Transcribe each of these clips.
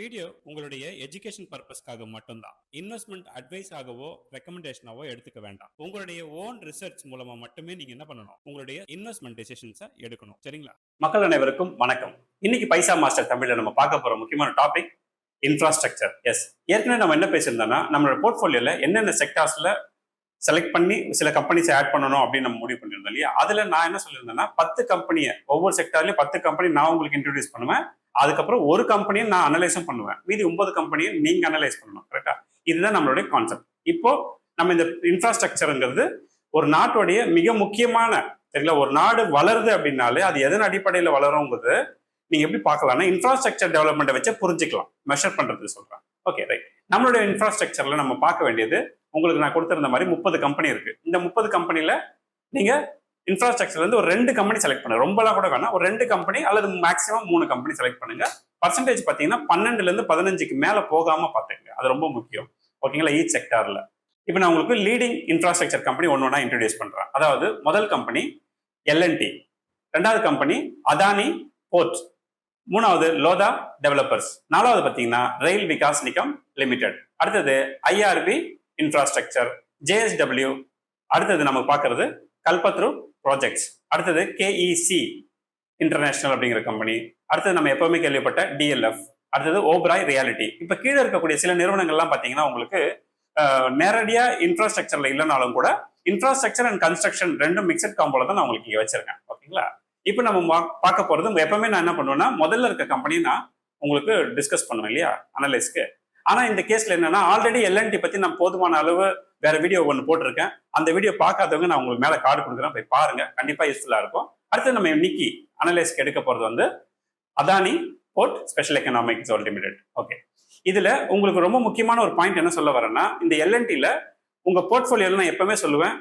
Video உங்களுடைய education பர்பஸ்க்காக மட்டும்தான். இன்வெஸ்ட்மெண்ட் அட்வைஸ் ஆகவோ ரெக்கமெண்டேஷனாவோ எடுத்துக்க வேண்டாம். உங்களுடைய ஓன் ரிசர்ச் மூலமா மட்டுமே நீங்க என்ன பண்ணணும், உங்களுடைய இன்வெஸ்ட்மெண்ட் டெசிஷன்ஸை எடுக்கணும். சரிங்களா? மக்கள் அனைவருக்கும் வணக்கம். இன்னைக்கு பைசா மாஸ்டர் தமிழ்ல நம்ம பார்க்க போற முக்கியமான டாபிக் இன்ஃப்ராஸ்ட்ரக்சர். எஸ், ஏற்கனவே நம்ம என்ன பேசியிருந்தோம்னா, நம்மளோட போர்ட்ஃபோலியோல என்னென்ன செக்டார்ஸ்ல செலக்ட் பண்ணி சில கம்பெனிஸ் ஆட் பண்ணணும் அப்படின்னு நம்ம முடிவு பண்ணியிருந்தோம் இல்லையா? அதுல நான் என்ன சொல்லியிருந்தேன்னா, 10 கம்பெனியை, ஒவ்வொரு செக்டார்லயும் 10 கம்பெனி நான் உங்களுக்கு இன்ட்ரோடியூஸ் பண்ணுவேன். அதுக்கப்புறம் ஒரு கம்பெனியை நான் அனலைஸும் பண்ணுவேன். மீதி 9 கம்பெனியை நீங்க அனலைஸ் பண்ணணும். கரெக்டா? இதுதான் நம்மளுடைய கான்செப்ட். இப்போ நம்ம இந்த இன்ஃப்ராஸ்ட்ரக்சர்ங்கிறது ஒரு நாட்டுடைய மிக முக்கியமான, சரிங்களா? ஒரு நாடு வளருது அப்படின்னாலே அது எதன் அடிப்படையில் வளருங்கிறது நீங்க எப்படி பார்க்கலாம்னா, இன்ஃப்ராஸ்ட்ரக்சர் டெவலப்மெண்ட்டை வச்சு புரிஞ்சுக்கலாம். மெஷர் பண்றது சொல்றேன். Okay, right. நம்மளுடைய இன்ஃப்ராஸ்ட்ரக்சர்ல நம்ம பார்க்க வேண்டியது, உங்களுக்கு நான் கொடுத்திருந்த மாதிரி 30 கம்பெனி இருக்கு. இந்த 30 கம்பெனில நீங்க இன்ஃப்ராஸ்ட்ரக்சர்ல இருந்து ஒரு 2 கம்பெனி செலக்ட் பண்ணுங்க. ரொம்பலாம் கூட வேணாம், ஒரு 2 கம்பெனி அல்லது மேக்ஸிமம் 3 கம்பெனி செலக்ட் பண்ணுங்க. பர்சன்டேஜ் பாத்தீங்கன்னா 12ல இருந்து 15க்கு மேல போகாம பாத்துங்க. அது ரொம்ப முக்கியம். ஓகேங்களா? ஈச் செக்டார்ல இப்போ நான் உங்களுக்கு லீடிங் இன்ஃப்ராஸ்ட்ரக்சர் கம்பெனி ஒன்னொன்னா இன்ட்ரோடியூஸ் பண்றேன். அதாவது முதல் கம்பெனி எல்என்டி, ரெண்டாவது கம்பெனி அதானி போர்ட், மூணாவது லோதா டெவலப்பர்ஸ், நாலாவது பாத்தீங்கன்னா ரயில் விகாஸ் நிகம் லிமிடெட், அடுத்தது ஐஆர்பி இன்ஃப்ராஸ்ட்ரக்சர், ஜேஎஸ்டபிள்யூ, அடுத்தது நம்ம பார்க்கறது கல்பத்ரு ப்ராஜெக்ட்ஸ், அடுத்தது கேஇசி இன்டர்நேஷனல் அப்படிங்கிற கம்பெனி, அடுத்தது நம்ம எப்பவுமே கேள்விப்பட்ட டிஎல்எஃப், அடுத்தது ஓப்ராய் ரியாலிட்டி. இப்ப கீழே இருக்கக்கூடிய சில நிறுவனங்கள்லாம் பாத்தீங்கன்னா உங்களுக்கு நேரடியா இன்ஃப்ராஸ்ட்ரக்சர்ல இல்லைனாலும் கூட இன்ஃப்ராஸ்ட்ரக்சர் அண்ட் கன்ஸ்ட்ரக்ஷன் ரெண்டும் மிக்சட் காம்போல தான் நான் உங்களுக்கு இங்க வச்சிருக்கேன். ஓகேங்களா? இப்போ நம்ம பார்க்க போறது, எப்பவுமே நான் என்ன பண்ணுவேன்னா, முதல்ல இருக்க கம்பெனி நான் உங்களுக்கு டிஸ்கஸ் பண்ணுவேன் இல்லையா, அனலைஸ்க்கு. ஆனா இந்த கேஸ்ல என்னன்னா, ஆல்ரெடி எல்என்டி பத்தி நான் போதுமான அளவு வேற வீடியோ ஒன்று போட்டிருக்கேன். அந்த வீடியோ பார்க்காதவங்க நான் உங்களுக்கு மேல கார்டு கொடுக்குறேன், போய் பாருங்க. கண்டிப்பா யூஸ்ஃபுல்லா இருக்கும். அடுத்து நம்ம இன்னைக்கு அனலைஸ்க்கு எடுக்க போறது வந்து Adani port special economic zone limited. Okay, இதுல உங்களுக்கு ரொம்ப முக்கியமான ஒரு பாயிண்ட் என்ன சொல்ல வரேன்னா, இந்த எல்என்டில உங்க போர்ட்ஃபோலியோல நான் எப்பவுமே சொல்லுவேன்,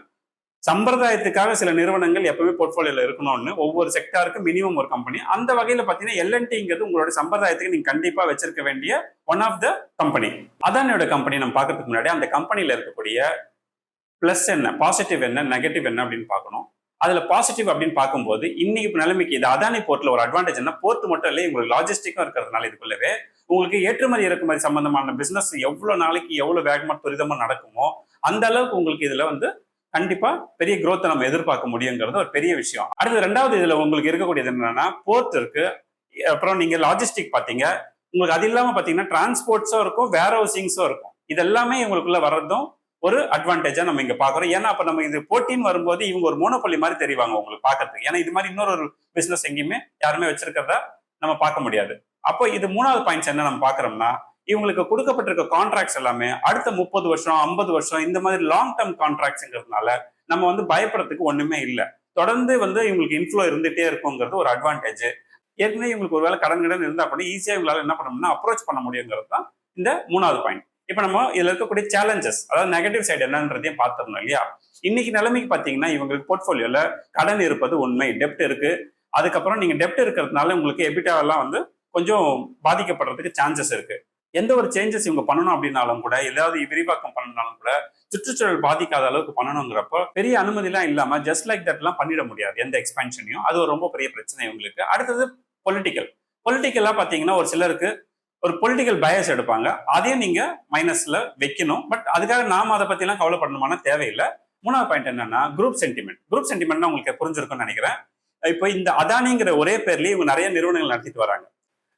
சம்பிரதாயத்துக்காக சில நிறுவனங்கள் எப்பவுமே போர்ட்ஃபோலியோல இருக்கணும்னு. ஒவ்வொரு செக்டாருக்கு மினிமம் ஒரு கம்பெனி. அந்த வகையில பாத்தீங்கன்னா எல்என்டிங்கிறது உங்களோட சம்பிரதாயத்துக்கு நீங்க கண்டிப்பா வச்சிருக்க வேண்டிய ஒன் ஆஃப் த கம்பெனி. அதானியோட கம்பெனி நம்ம பார்க்கறதுக்கு முன்னாடி அந்த கம்பெனில இருக்கக்கூடிய பிளஸ் என்ன, பாசிட்டிவ் என்ன, நெகட்டிவ் என்ன அப்படின்னு பார்க்கணும். அதுல பாசிட்டிவ் அப்படின்னு பார்க்கும்போது, இன்னைக்கு நிலைமைக்கு இது அதானி போர்ட்ல ஒரு அட்வான்டேஜ் என்ன, போர்ட் மட்டும் இல்லை, உங்களுக்கு லாஜிஸ்டிக்கும் இருக்கிறதுனால இதுக்குள்ளவே உங்களுக்கு ஏற்றுமதி இறக்குமதி சம்பந்தமான பிசினஸ் எவ்வளவு நாளைக்கு எவ்வளவு வேகமா துரிதமா நடக்குமோ அந்த அளவுக்கு உங்களுக்கு இதுல வந்து கண்டிப்பா பெரிய growth நம்ம எதிர்பார்க்க முடியுங்கிறது ஒரு பெரிய விஷயம். அடுத்து ரெண்டாவது இதுல உங்களுக்கு இருக்கக்கூடியது என்னன்னா, போர்ட் இருக்கு, அப்புறம் நீங்க லாஜிஸ்டிக் பாத்தீங்க, உங்களுக்கு அது இல்லாம பாத்தீங்கன்னா டிரான்ஸ்போர்ட்ஸும் இருக்கும், வேர் ஹவுசிங்ஸும் இருக்கும். இது எல்லாமே உங்களுக்குள்ள வர்றதும் ஒரு அட்வான்டேஜா நம்ம இங்க பாக்குறோம். ஏன்னா அப்ப நம்ம இது போட்டின்னு வரும்போது இவங்க ஒரு மோனோபொலி மாதிரி தெரிவாங்க உங்களுக்கு பாக்குறதுக்கு. ஏன்னா இது மாதிரி இன்னொரு பிசினஸ் எங்கேயுமே யாருமே வச்சிருக்கிறதா நம்ம பார்க்க முடியாது. அப்போ இது மூணாவது பாயிண்ட்ஸ் என்ன நம்ம பாக்குறோம்னா, இவங்களுக்கு கொடுக்கப்பட்டிருக்க கான்ட்ராக்ட்ஸ் எல்லாமே அடுத்த 30 வருஷம் 50 வருஷம் இந்த மாதிரி லாங் டேர்ம் கான்ட்ராக்ட்ஸ்ங்கிறதுனால நம்ம வந்து பயப்படுறதுக்கு ஒண்ணுமே இல்லை. தொடர்ந்து வந்து இவங்களுக்கு இன்ஃப்ளோ இருந்துட்டே இருக்குங்கிறது ஒரு அட்வான்டேஜ். ஏற்கனவே இவங்களுக்கு ஒருவேளை கடன் இருந்தா கூட ஈஸியா இவங்களால என்ன பண்ணணும்னா அப்ரோச் பண்ண முடியுங்கிறது தான் இந்த மூணாவது பாயிண்ட். இப்ப நம்ம இதுல இருக்கக்கூடிய சேலஞ்சஸ், அதாவது நெகட்டிவ் சைடு என்னன்றதையும் பார்த்துடணும் இல்லையா? இன்னைக்கு நிலைமைக்கு பாத்தீங்கன்னா இவங்களுக்கு போர்ட்ஃபோலியோல கடன் இருப்பது உண்மை, டெப்ட் இருக்கு. அதுக்கப்புறம் நீங்க டெப்ட் இருக்கிறதுனால உங்களுக்கு எபிட்டா எல்லாம் வந்து கொஞ்சம் பாதிக்கப்படுறதுக்கு சான்சஸ் இருக்கு. எந்த ஒரு சேஞ்சஸ் இவங்க பண்ணணும் அப்படின்னாலும் கூட, ஏதாவது விரிவாக்கம் பண்ணனாலும் கூட சுற்றுச்சூழல் பாதிக்காத அளவுக்கு பண்ணணுங்கிறப்போ பெரிய அனுமதி எல்லாம் இல்லாம ஜஸ்ட் லைக் தட் எல்லாம் பண்ணிட முடியாது எந்த எக்ஸ்பென்ஷனையும். அது ஒரு ரொம்ப பெரிய பிரச்சனை இவங்களுக்கு. அடுத்தது பொலிட்டிக்கலா பாத்தீங்கன்னா ஒரு சிலருக்கு ஒரு பொலிட்டிக்கல் பயஸ் எடுப்பாங்க, அதையும் நீங்க மைனஸ்ல வைக்கணும். பட் அதுக்காக நாம அதை பத்தி எல்லாம் கவலைப்படணுமான தேவையில்லை. மூணாவது பாயிண்ட் என்னன்னா, குரூப் சென்டிமெண்ட் உங்களுக்கு புரிஞ்சிருக்கும்னு நினைக்கிறேன். இப்போ இந்த அதானிங்கிற ஒரே பேர்லயே இவங்க நிறைய நிறுவனங்கள் நடத்திட்டு வராங்க.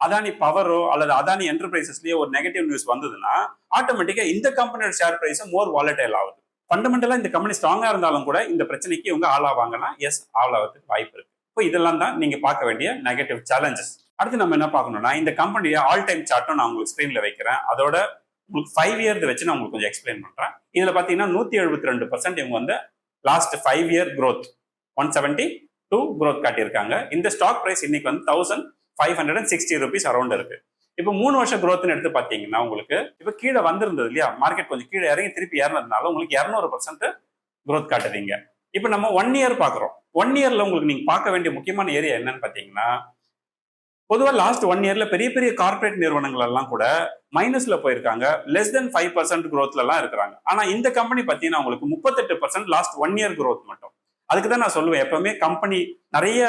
அதானி பவரோ அல்லது அதானி என்டர்பிரைசஸ்லயே ஒரு நெகட்டிவ் நியூஸ் வந்ததுன்னா ஆட்டோமேட்டிக்கா இந்த கம்பெனியோட ஷேர் பிரைஸ் மோர் வாலடைல் ஆகுது. ஃபண்டமெண்டலா இந்த கம்பெனி ஸ்ட்ராங்கா இருந்தாலும் கூட இந்த பிரச்சனைக்கு இவங்க ஆளாவாங்கன்னா எஸ், ஆளாவதுக்கு வாய்ப்பு இருக்கு. இப்போ இதெல்லாம் தான் நீங்க பார்க்க வேண்டிய நெகட்டிவ் சேலஞ்சஸ். அடுத்து நம்ம என்ன பார்க்கணும்னா, இந்த கம்பெனியை ஆல் டைம் சார்ட்டும் நான் உங்களுக்கு ஸ்கிரீன்ல வைக்கிறேன். அதோட உங்களுக்கு 5 இயர் வச்சு நான் உங்களுக்கு கொஞ்சம் எக்ஸ்பிளைன் பண்றேன். இதுல பாத்தீங்கன்னா 172% இவங்க வந்து லாஸ்ட் 5 இயர் growth 172 growth காட்டியிருக்காங்க. இந்த ஸ்டாக் பிரைஸ் இன்னைக்கு வந்து 1560 rupees அரௌண்ட் இருக்கு. இப்போ 3 வருஷம் growthன்னு எடுத்து பாத்தீங்கன்னா உங்களுக்கு இப்போ கீழே வந்திருந்தது இல்லையா, மார்க்கெட் கொஞ்சம் கீழே இறங்கி திருப்பி ஏறினதுனால உங்களுக்கு 200% growth காட்டுறீங்க. இப்போ நம்ம 1 இயர் பாக்குறோம். 1 இயர்ல உங்களுக்கு நீங்க பார்க்க வேண்டிய முக்கியமான ஏரியா என்னன்னு பாத்தீங்கன்னா, பொதுவாக லாஸ்ட் 1 இயர்ல பெரிய பெரிய கார்பரேட் நிறுவனங்கள் எல்லாம் கூட மைனஸ்ல போயிருக்காங்க, லெஸ் தென் 5% growthல எல்லாம் இருக்கிறாங்க. ஆனா இந்த கம்பெனி பாத்தீங்கன்னா உங்களுக்கு 38% லாஸ்ட் 1 இயர் growth மட்டும். அதுக்கு தான் நான் சொல்லுவேன், எப்பவுமே கம்பெனி நிறைய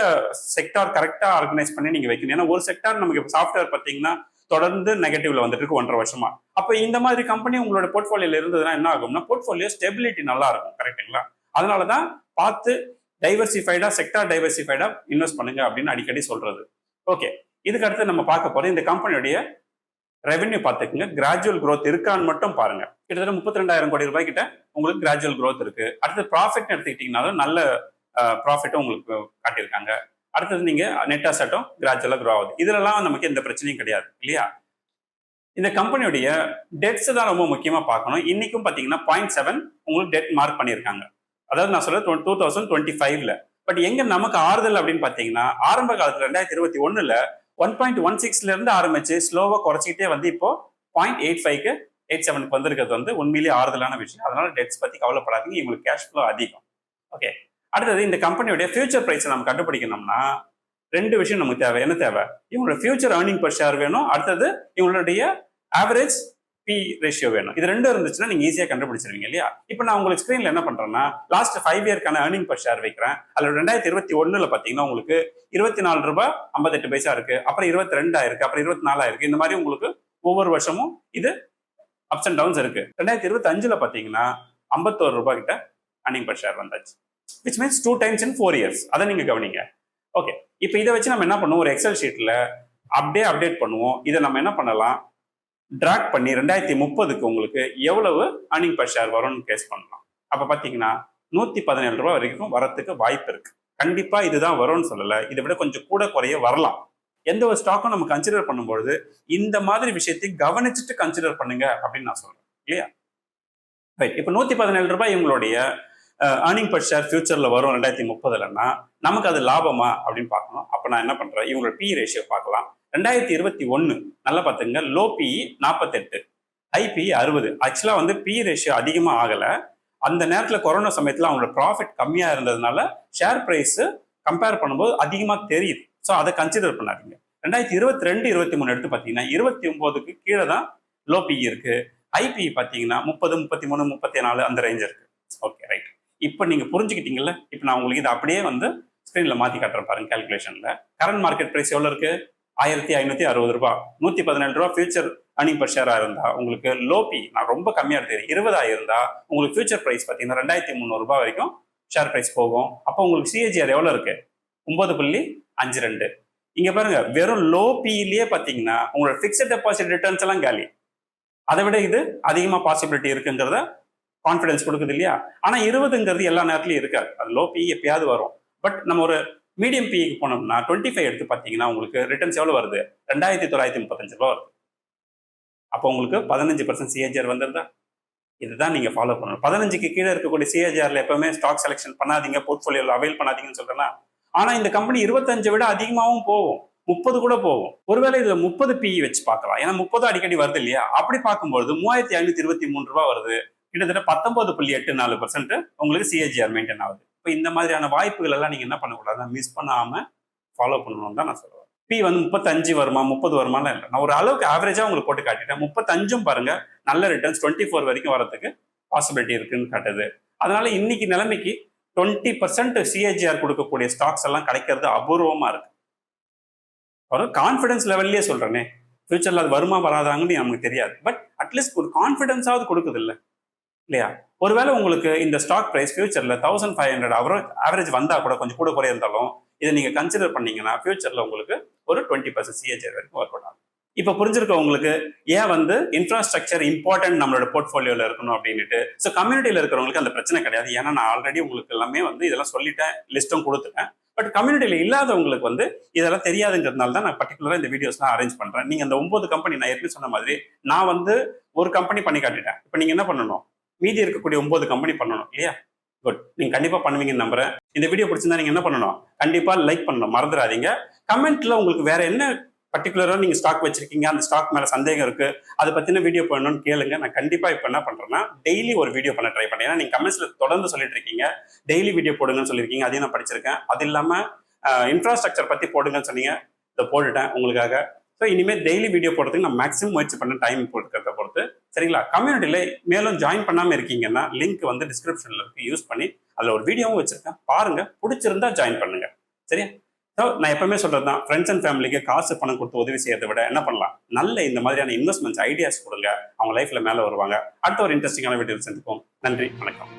செக்டார் கரெக்டா ஆர்கனைஸ் பண்ணி நீங்க வைக்கணும். ஏன்னா ஒரு செக்டார் நமக்கு சாஃப்ட்வேர் பாத்தீங்கன்னா தொடர்ந்து நெகட்டிவ்ல வந்துட்டு இருக்கு 1.5 வருஷமா. அப்ப இந்த மாதிரி கம்பெனி உங்களோட போர்ட்ஃபோலியோல இருந்ததுன்னா என்ன ஆகும்னா போர்ட்ஃபோலியோ ஸ்டெபிலிட்டி நல்லா இருக்கும். கரெக்ட்டுங்களா? அதனாலதான் பார்த்து டைவர்சிஃபைடா செக்டார் டைவர்சிஃபைடா இன்வெஸ்ட் பண்ணுங்க அப்படின்னு அடிக்கடி சொல்றது. ஓகே, இதுக்கு அடுத்து நம்ம பார்க்க போறோம் இந்த கம்பெனியுடைய ரெவென்யூ பார்த்துக்குங்க. கிராஜுவல் growth இருக்கான்னு மட்டும் பாருங்க. கிட்டத்தட்ட 32,000 கோடி ரூபாய் கிட்ட உங்களுக்கு கிராஜுவல் growth இருக்கு. அடுத்து ப்ராஃபிட் எடுத்துக்கிட்டீங்கனாலும் நல்ல ப்ராஃபிட்டும் உங்களுக்கு காட்டியிருக்காங்க. அடுத்தது நீங்க நெட் அசட்டும் கிராஜுவலா க்ரோ ஆகுது. இதுலலாம் நமக்கு எந்த பிரச்சனையும் கிடையாது இல்லையா? இந்த கம்பெனியுடைய டெட்ஸ் தான் ரொம்ப முக்கியமா பார்க்கணும். இன்னைக்கும் பாத்தீங்கன்னா 0.7 உங்களுக்கு டெட் மார்க் பண்ணியிருக்காங்க. அதாவது நான் சொல்றது 2025ல. பட் எங்க நமக்கு ஆறுதல் அப்படின்னு பாத்தீங்கன்னா ஆரம்ப காலத்துல 2021ல 1.16ல இருந்து ஆரம்பிச்சு ஸ்லோவா குறைச்சிக்கிட்டே வந்து இப்போ 0.85க்கு 87க்கு வந்திருக்கிறது வந்து உண்மையிலேயே ஆறுதலான விஷயம். அதனால டெட்ஸ் பத்தி கவலைப்படாதீங்க. இவங்களுக்கு கேஷ் ஃப்ளோ அதிகம். ஓகே, அடுத்தது இந்த கம்பெனியுடைய ஃபியூச்சர் பிரைஸ் நம்ம கண்டுபிடிக்கணும்னா 2 விஷயம் நமக்கு தேவை. என்ன தேவை? இவங்களோட ஃபியூச்சர் ஏர்னிங் பர் ஷேர் வேணும். அடுத்தது இவங்களுடைய ஆவரேஜ் பி ரேஷியோ வேணும். இது 2 இருந்துச்சுன்னா நீங்க ஈஸியா கண்டுபிடிச்சிருவீங்க இல்லையா? இப்போ நான் உங்களுக்கு ஸ்கிரீன்ல என்ன பண்றேன்னா லாஸ்ட் 5 இயர்க்கான ஏர்னிங் பர் ஷேர் வைக்கிறேன். அதுல 2021ல பாத்தீங்கன்னா உங்களுக்கு 24 ரூபாய் 58 பைசா இருக்கு, அப்புறம் 22 ஆயிருக்கு, அப்புறம் 24 ஆயிருக்கு. இந்த மாதிரி உங்களுக்கு ஒவ்வொரு வருஷமும் இது அப்ஸ் அண்ட் டவுன்ஸ் இருக்கு. 2025ல பாத்தீங்கன்னா 51 ரூபாய் கிட்ட ஏர்னிங் பர் ஷேர் வந்தாச்சு. Which means 2 times in 4 years. அதை நீங்க கவனிங்க. ஓகே, இப்போ இதை வச்சு நம்ம என்ன பண்ணுவோம்? ஒரு எக்ஸல் ஷீட்ல அப்படியே அப்டேட் பண்ணுவோம். இதை நம்ம என்ன பண்ணலாம்? டிராக் பண்ணி 2030க்கு உங்களுக்கு எவ்வளவு ஏர்னிங் பர் ஷேர் வரும்னு கேஸ் பண்ணலாம். அப்ப பாத்தீங்கன்னா 117 ரூபாய் வரைக்கும் வரத்துக்கு வாய்ப்பு இருக்கு. கண்டிப்பா இதுதான் வரும்னு சொல்லல, இதை விட கொஞ்சம் கூட குறைய வரலாம். எந்த ஒரு ஸ்டாக்கும் நம்ம கன்சிடர் பண்ணும்பொழுது இந்த மாதிரி விஷயத்தை கவனிச்சுட்டு கன்சிடர் பண்ணுங்க அப்படின்னு நான் சொல்றேன் இல்லையா? ரைட், இப்போ 117 ரூபாய் இவங்களுடைய ஏர்னிங் பர் ஷேர் ஃபியூச்சர்ல வரும் 2030லன்னா நமக்கு அது லாபமா அப்படின்னு பார்க்கணும். அப்ப நான் என்ன பண்றேன்? இவங்களோட பி ரேஷியோ பார்க்கலாம். 2021 நல்லா பார்த்துங்க, லோ பி 48, ஹை பி 60. ஆக்சுவலா வந்து பி ரேஷியோ அதிகமா ஆகல. அந்த நேரத்துல கொரோனா சமயத்துல அவங்களோட ப்ராஃபிட் கம்மியா இருந்ததுனால ஷேர் பிரைஸ் கம்பேர் பண்ணும்போது அதிகமா தெரியுது. ஸோ அதை கன்சிடர் பண்ணாதீங்க. 2022, 23 எடுத்து பார்த்தீங்கன்னா 29க்கு கீழே தான் லோ பி இருக்கு. ஹை பி பார்த்தீங்கன்னா 30, 33, 34 அந்த ரேஞ்ச் இருக்கு. Okay, right. இப்போ நீங்க புரிஞ்சுக்கிட்டீங்கல்ல? இப்போ நான் உங்களுக்கு இதை அப்படியே வந்து ஸ்கிரீன்ல மாத்தி காட்டுறேன் பாருங்க. கால்குலேஷன்ல கரண்ட் மார்க்கெட் பிரைஸ் எவ்வளவு இருக்கு? 1560 ரூபாய். 117 ரூபாய் ஃபியூச்சர் ஏர்னிங் பர் ஷேரா இருந்தா உங்களுக்கு லோ பி நான் ரொம்ப கம்மியா எடுத்துக்கிறேன் 20 இருந்தா உங்களுக்கு ஃபியூச்சர் பிரைஸ் பார்த்தீங்கன்னா 2300 ரூபாய் வரைக்கும் ஷேர் பிரைஸ் போகும். அப்போ உங்களுக்கு சிஏஜிஆர் எவ்வளவு இருக்கு? 9.52. இங்க பாருங்க, வெறும் லோ பியிலேயே பாத்தீங்கன்னா உங்களோட பிக்ஸட் டெபாசிட் ரிட்டர்ன்ஸ் எல்லாம் காலி. அதை விட இது அதிகமா பாசிபிலிட்டி இருக்குங்கிறத கான்ஃபிடன்ஸ் கொடுக்குது இல்லையா? ஆனா 20ங்கிறது எல்லா நேரத்துலயும் இருக்காது. அது லோ பி எப்பயாவது வரும். பட் நம்ம ஒரு மீடியம் பிக்கு போனோம்னா 25 எடுத்து பார்த்தீங்கன்னா உங்களுக்கு ரிட்டர்ன்ஸ் எவ்வளவு வருது? 2935 ரூபாய் வருது. அப்போ உங்களுக்கு 15% சிஏஜிஆர் வந்துருதா? இதுதான் நீங்க ஃபாலோ பண்ணணும். 15க்கு கீழே இருக்கக்கூடிய சிஏஜிஆர்ல எப்பவுமே ஸ்டாக் செலெக்ஷன் பண்ணாதீங்க, போர்ட்ஃபோலியோல அவைல் பண்ணாதீங்கன்னு சொல்றேன்னா. ஆனா இந்த கம்பெனி 25 விட அதிகமாகவும் போகும், 30 கூட போகும். ஒருவேளை இதுல 30 பிஇ வச்சு பார்க்கலாம். ஏன்னா 30 அடிக்கடி வருது இல்லையா? அப்படி பார்க்கும்போது 3523 ரூபாய் வருது. கிட்டத்தட்ட 19.84% உங்களுக்கு சிஏஜிஆர் மெயின்டைன் ஆகுது. இப்போ இந்த மாதிரியான வாய்ப்புகள் எல்லாம் நீங்க என்ன பண்ணக்கூடாது? மிஸ் பண்ணாம ஃபாலோ பண்ணணும் தான் நான் சொல்லுவேன். பி வந்து 35 வருமா 30 வருமானம் இல்லை. நான் ஒரு அளவுக்கு ஆவரேஜா உங்களுக்கு போட்டு காட்டிட்டேன். 35ம் பாருங்க நல்ல ரிட்டர்ன்ஸ் 24 வரைக்கும் வரதுக்கு பாசிபிலிட்டி இருக்குன்னு காட்டுது. அதனால இன்னைக்கு நிலைமைக்கு 20% சிஏஜிஆர் கொடுக்கக்கூடிய ஸ்டாக்ஸ் எல்லாம் கிடைக்கிறது அபூர்வமா இருக்கு. ஒரு கான்ஃபிடன்ஸ் லெவல்லே சொல்றேனே, ஃபியூச்சர்ல அது வருமா வராதாங்கன்னு நமக்கு தெரியாது. பட் அட்லீஸ்ட் ஒரு கான்ஃபிடன்ஸாவது கொடுக்குது இல்லையா? ஒருவேளை உங்களுக்கு இந்த ஸ்டாக் பிரைஸ் ஃபியூச்சர்ல 1500 ஆவரேஜ் வந்தா கூட கொஞ்சம் கூட குறைய இருந்தாலும் இதை நீங்க கன்சிடர் பண்ணீங்கன்னா ஃபியூச்சர்ல உங்களுக்கு ஒரு 20% சிஏஜிஆர் வரைக்கும் ஒர்க் அவுட் ஆகும். இப்போ புரிஞ்சிருக்க உங்களுக்கு ஏன் வந்து இன்ஃப்ராஸ்ட்ரக்சர் இம்பார்ட்டன்ட் நம்மளோட போர்ட்ஃபோலியோல இருக்கணும் அப்படின்ட்டு. ஸோ கம்யூனிட்டியில இருக்கிறவங்களுக்கு அந்த பிரச்சனை கிடையாது. ஏன்னா நான் ஆல்ரெடி உங்களுக்கு எல்லாமே வந்து இதெல்லாம் சொல்லிட்டேன், லிஸ்ட்டும் கொடுத்துட்டேன். பட் கம்யூனிட்டியில இல்லாதவங்களுக்கு வந்து இதெல்லாம் தெரியாதுங்கிறதுனால தான் நான் பர்டிகுலரா இந்த வீடியோஸ்லாம் அரேஞ்ச் பண்றேன். நீங்க அந்த 9 கம்பெனி நான் ஏற்கனவே சொன்ன மாதிரி நான் வந்து ஒரு கம்பெனி பண்ணி காட்டிட்டேன். இப்போ நீங்க என்ன பண்ணணும்? மீதி இருக்கக்கூடிய 9 கம்பெனி பண்ணணும் இல்லையா? குட், நீங்க கண்டிப்பா பண்ணுவீங்கன்னு நம்புறேன். இந்த வீடியோ பிடிச்சிருந்தா நீங்க என்ன பண்ணணும்? கண்டிப்பா லைக் பண்ணணும், மறந்துடாதீங்க. கமெண்ட்ல உங்களுக்கு வேற என்ன பர்டிகுலரா நீங்க ஸ்டாக் வச்சிருக்கீங்க, அந்த ஸ்டாக் மேல சந்தேகம் இருக்கு, அதை பத்தின வீடியோ பண்ணணும்னு கேளுங்க. நான் கண்டிப்பா இப்ப என்ன பண்றேன்னா டெய்லி ஒரு வீடியோ பண்ண ட்ரை பண்ணேன். ஏன்னா நீங்க கமெண்ட்ஸ்ல தொடர்ந்து சொல்லிட்டு இருக்கீங்க டெய்லி வீடியோ போடுங்கன்னு சொல்லியிருக்கீங்க. அதையும் நான் படிச்சிருக்கேன். அது இல்லாம இன்ஃப்ராஸ்ட்ரக்சர் பத்தி போடுங்கன்னு சொன்னீங்க, இதை போட்டுட்டேன் உங்களுக்காக. ஸோ இனிமேல் டெய்லி வீடியோ போடுறதுக்கு நான் மேக்ஸிமம் முயற்சி பண்ண டைம் போட்டுக்கிறத பொறுத்து. சரிங்களா? கம்யூனிட்டியில மேலும் ஜாயின் பண்ணாம இருக்கீங்கன்னா லிங்க் வந்து டிஸ்கிரிப்ஷன்ல இருக்கு, யூஸ் பண்ணி அதுல ஒரு வீடியோவும் வச்சிருக்கேன், பாருங்க. பிடிச்சிருந்தா ஜாயின் பண்ணுங்க. சரியா? ஸோ நான் எப்பவுமே சொல்றது தான், ஃப்ரெண்ட்ஸ் அண்ட் ஃபேமிலிக்கு காசு பணம் கொடுத்து உதவி செய்யறதை விட என்ன பண்ணலாம், நல்ல இந்த மாதிரியான இன்வெஸ்ட்மெண்ட்ஸ் ஐடியாஸ் கொடுங்க, அவங்க லைஃப்ல மேல வருவாங்க. அடுத்த ஒரு இன்ட்ரெஸ்டிங்கான வீடியோ சந்திப்போம். நன்றி, வணக்கம்.